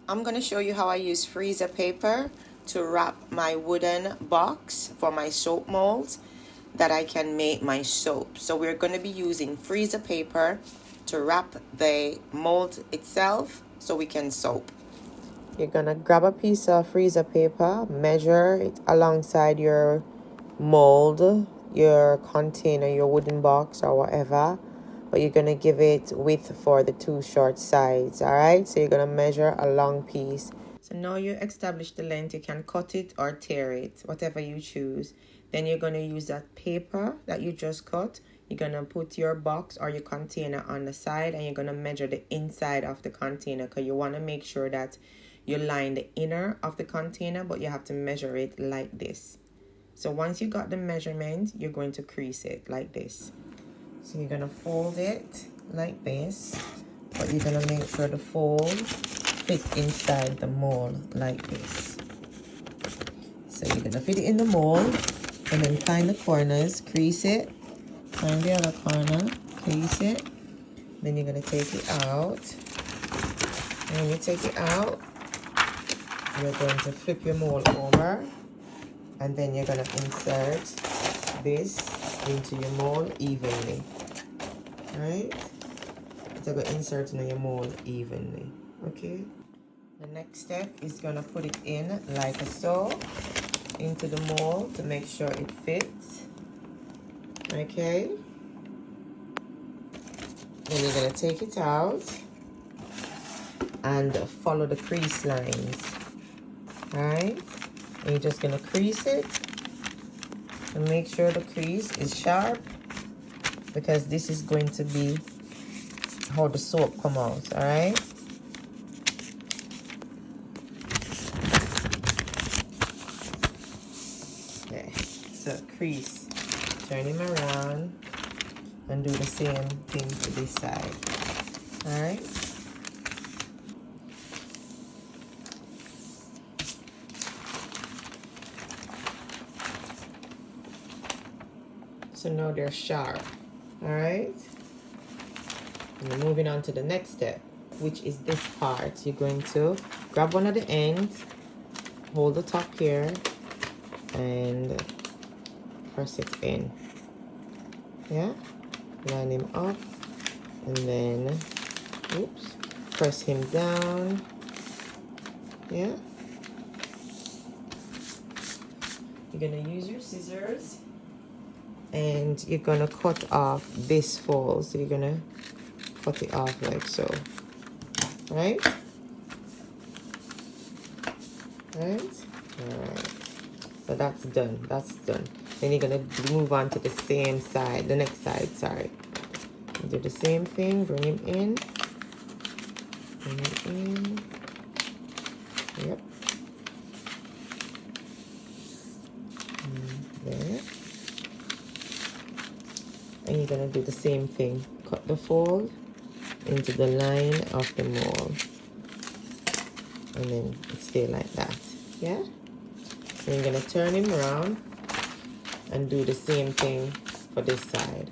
I'm going to show you how I use freezer paper to wrap my wooden box for my soap molds that I can make my soap. So we're going to be using freezer paper to wrap the mold itself so we can soap. You're going to grab a piece of freezer paper, measure it alongside your mold, your container, your wooden box or whatever. But you're going to give it width for the two short sides, all right? So you're going to measure a long piece. So now you establish the length, you can cut it or tear it, whatever you choose. Then you're going to use that paper that you just cut. You're going to put your box or your container on the side, and you're going to measure the inside of the container because you want to make sure that you line the inner of the container, but you have to measure it like this. So once you got the measurement, you're going to crease it like this. So you're going to fold it like this, but you're going to make sure the fold fits inside the mold like this. So you're going to fit it in the mold, and then find the corners, crease it, find the other corner, crease it. Then you're going to take it out. And when you take it out, you're going to flip your mold over, and then you're going to insert this into your mold evenly. Right? So go insert in your mold evenly. Okay? The next step is going to put it in like so into the mold to make sure it fits. Okay? Then you're going to take it out and follow the crease lines. Alright? And you're just going to crease it and make sure the crease is sharp, because this is going to be how the soap come out. Alright? Okay, so crease, turn him around and do the same thing to this side. Alright? So now they're sharp. Alright? And we're moving on to the next step, which is this part. You're going to grab one of the ends, hold the top here, and press it in. Yeah? Line him up, and then, oops, press him down. Yeah? You're going to use your scissors, and you're going to cut off this fold. So you're going to cut it off like so. Right? Right? Alright. So that's done. That's done. Then you're going to move on to the same side. The next side, sorry. Do the same thing. Bring him in. Bring him in. Yep. There. And you're going to do the same thing. Cut the fold into the line of the mold. And then it stay like that. Yeah? Then you're going to turn him around and do the same thing for this side.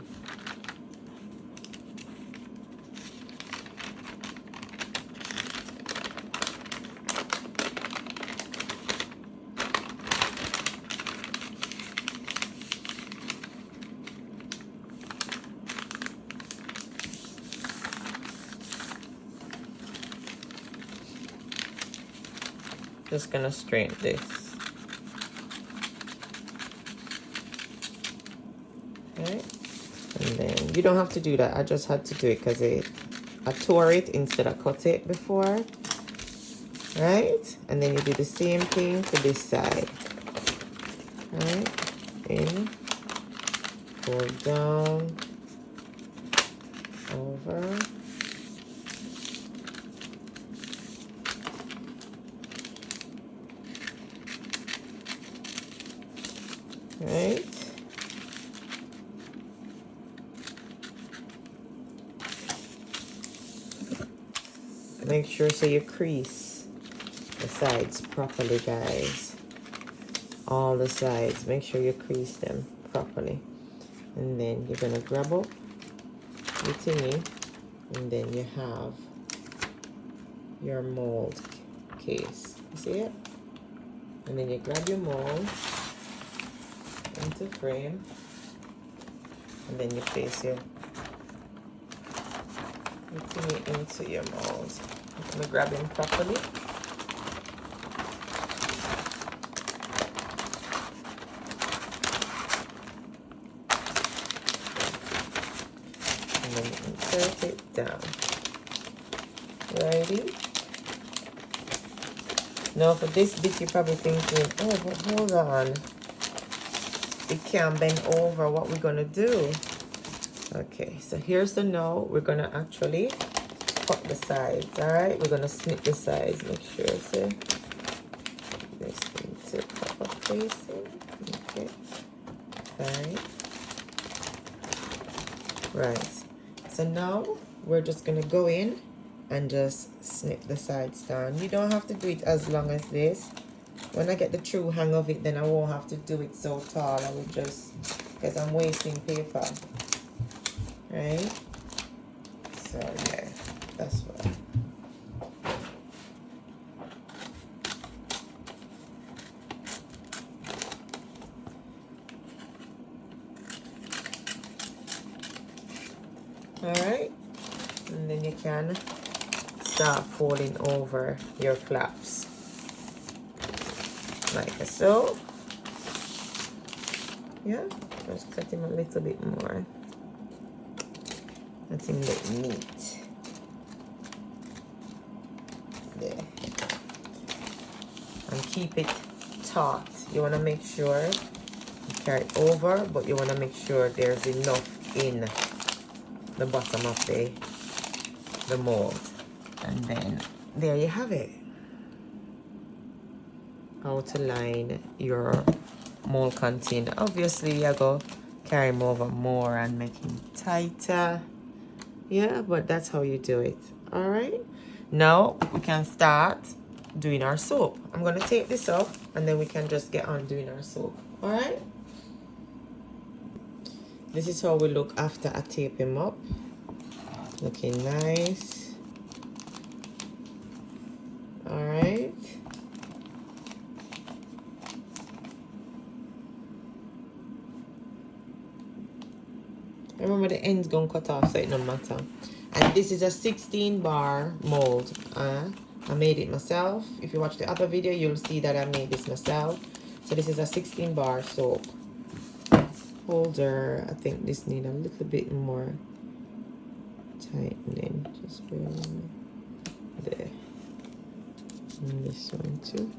Just gonna straighten this. Right? And then you don't have to do that. I just had to do it because I tore it instead of cut it before. Right? And then you do the same thing to this side. Right? In, pull down, over. Right? Make sure so you crease the sides properly, guys. All the sides. Make sure you crease them properly. And then you're going to grab up the thingy, and then you have your mold case. You see it? And then you grab your mold into frame, and then you place your thingy into your mold. I'm gonna grab him properly. And then insert it down. Righty. Now for this bit, you're probably thinking, oh, but hold on. It can't bend over. What we're gonna do? Okay, so here's the no. We're gonna actually cut the sides. All right, we're gonna snip the sides. Make sure so this into proper placing. Okay, fine. Right. So now we're just gonna go in and just snip the sides down. You don't have to do it as long as this. When I get the true hang of it, then I won't have to do it so tall. I will just, because I'm wasting paper. Right? So yeah, that's what. Alright, and then you can start folding over your flaps like so. Yeah, just cut him a little bit more. Let him look neat. There. And keep it taut. You want to make sure you carry it over, but you want to make sure there's enough in the bottom of the mold. And then there you have it. How to line your mold container. Obviously I go carry him over more and make him tighter. Yeah, but that's how you do it. All right, now we can start doing our soap. I'm gonna take this off and then we can just get on doing our soap. All right, this is how we look after I tape him up. Looking nice. All right. Remember the end's gonna cut off, so it don't matter. And this is a 16 bar mold. I made it myself. If you watch the other video, you'll see that I made this myself. So this is a 16 bar soap holder. I think this needs a little bit more tightening. Just bear with me. There. And this one too.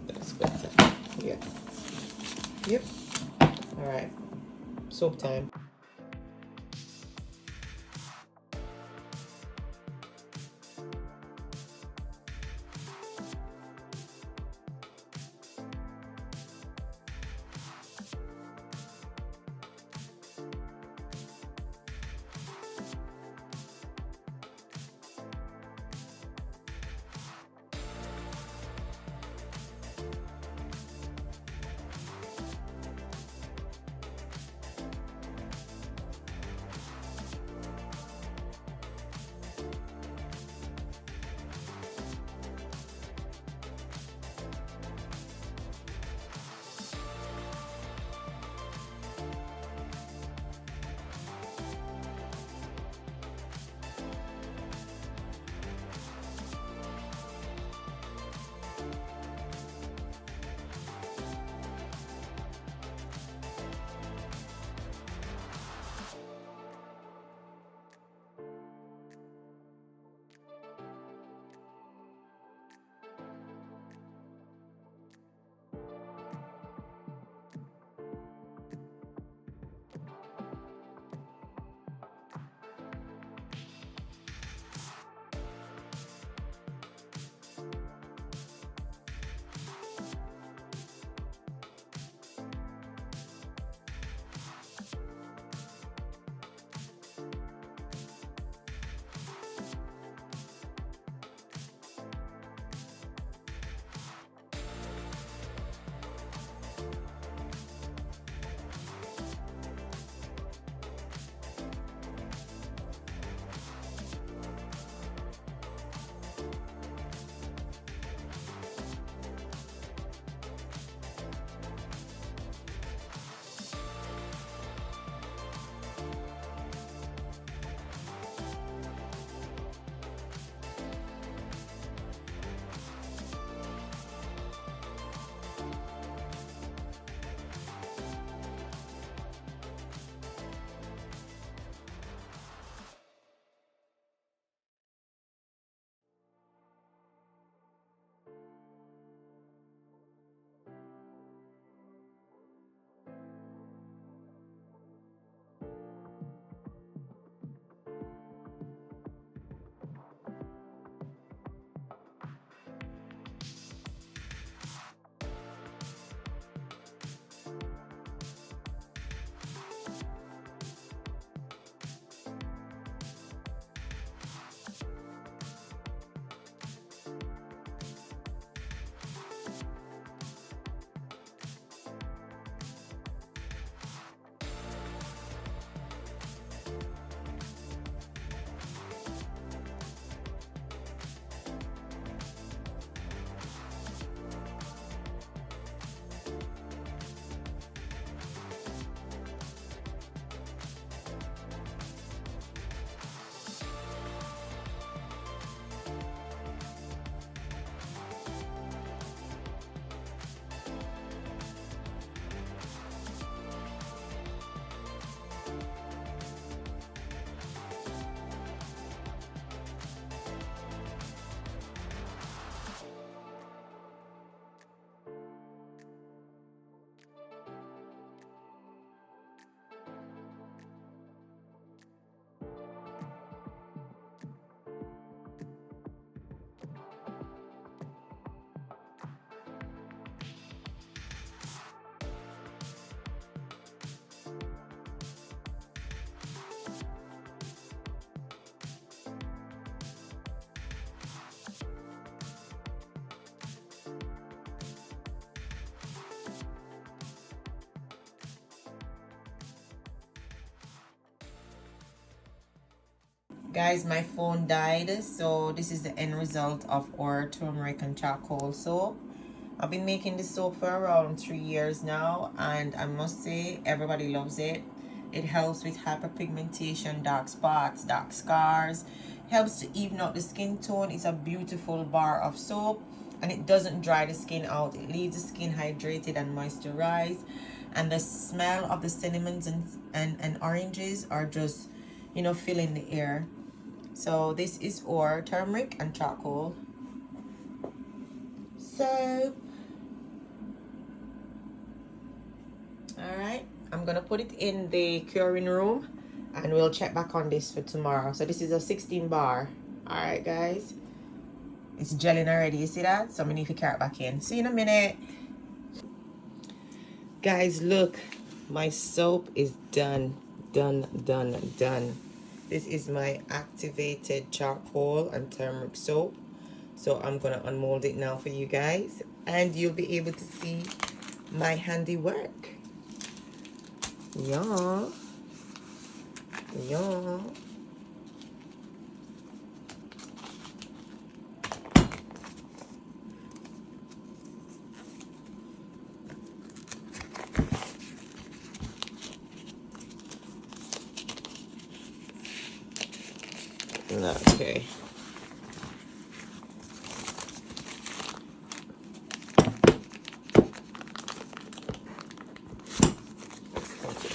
That's better. Yeah. Yep. All right. Soap time. Guys, my phone died, so this is the end result of our turmeric and charcoal soap. I've been making this soap for around 3 years now, and I must say everybody loves it. It helps with hyperpigmentation, dark spots, dark scars, helps to even out the skin tone. It's a beautiful bar of soap, and it doesn't dry the skin out. It leaves the skin hydrated and moisturized, and the smell of the cinnamons and oranges are just, you know, filling the air. So this is our turmeric and charcoal soap. All right, I'm gonna put it in the curing room, and we'll check back on this for tomorrow. So this is a 16 bar. All right, guys, it's gelling already. You see that? So I'm gonna need to carry it back in. See you in a minute. Guys, look, my soap is done. This is my activated charcoal and turmeric soap. So I'm gonna unmold it now for you guys, and you'll be able to see my handiwork. Yeah. Okay.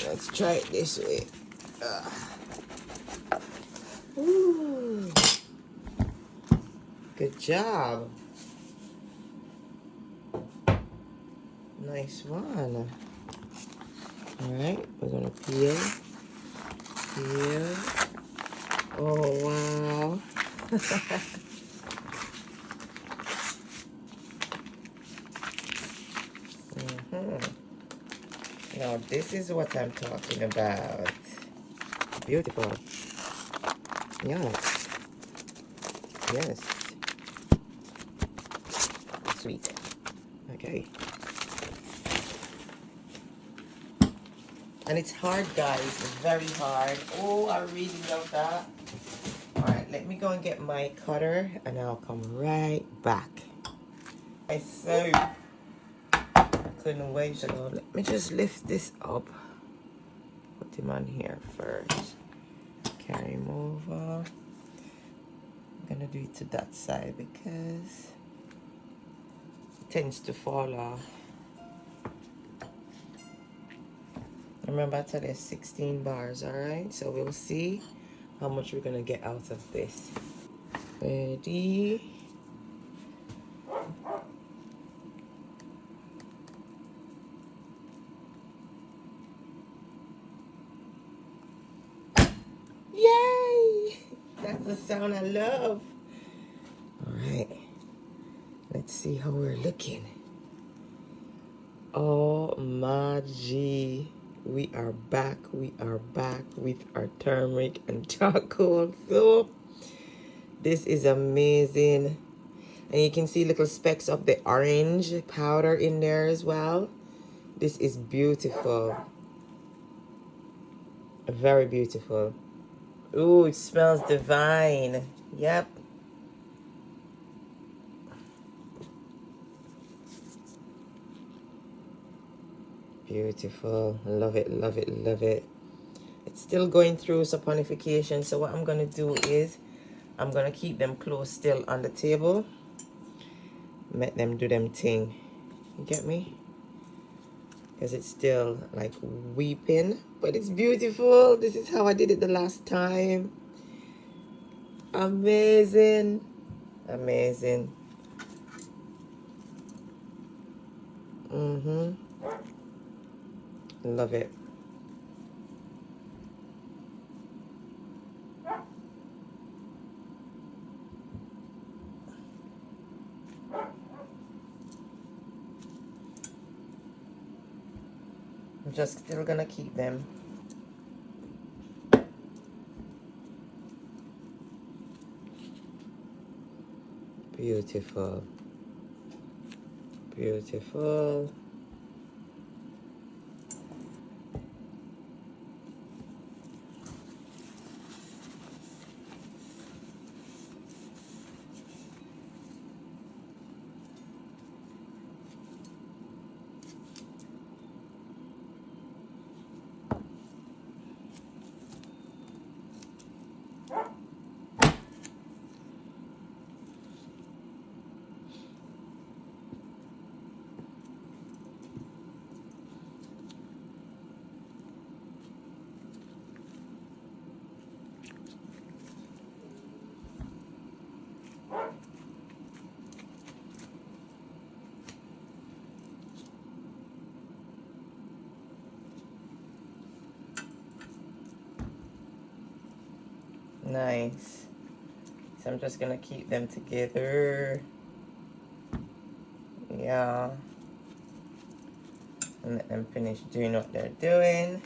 Let's try it this way. Ooh. Good job. Nice one. All right, we're gonna peel. Oh, wow. Now this is what I'm talking about. Beautiful. Yes. Sweet. Okay. And it's hard, guys. It's very hard. Oh, I really love that. All right, let me go and get my cutter, and I'll come right back. I so couldn't wait. So let me just lift this up. Put him on here first. Carry him over. I'm gonna do it to that side because it tends to fall off. Remember, I said there's 16 bars, all right? So we'll see how much we're gonna get out of this. Ready? Yay! That's the sound I love. All right, let's see how we're looking. Oh my G. We are back with our turmeric and charcoal soap. This is amazing. And you can see little specks of the orange powder in there as well. This is beautiful. Very beautiful. Ooh, it smells divine. Yep. Beautiful. Love it. It's still going through saponification. So what I'm going to do is I'm going to keep them close still on the table. Let them do them thing. You get me? Because it's still like weeping. But it's beautiful. This is how I did it the last time. Amazing. Love it. I'm just still gonna keep them. Beautiful. Nice. So I'm just gonna keep them together. Yeah. And let them finish doing what they're doing.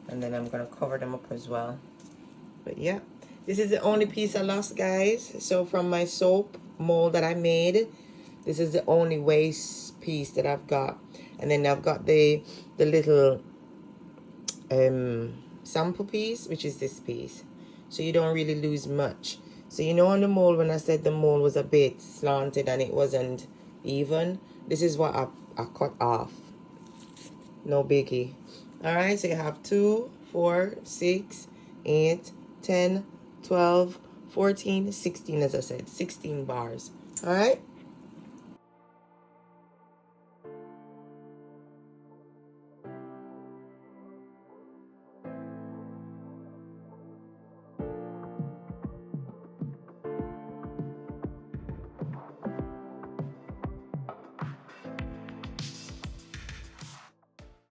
And then I'm gonna cover them up as well. But yeah, this is the only piece I lost, guys. So from my soap mold that I made, this is the only waste piece that I've got. And then I've got the little sample piece, which is this piece. So you don't really lose much. So you know on the mold, when I said the mold was a bit slanted and it wasn't even, this is what I cut off. No biggie. All right, so you have 2, 4, 6, 8, 10, 12, 14, 16, as I said, 16 bars. All right.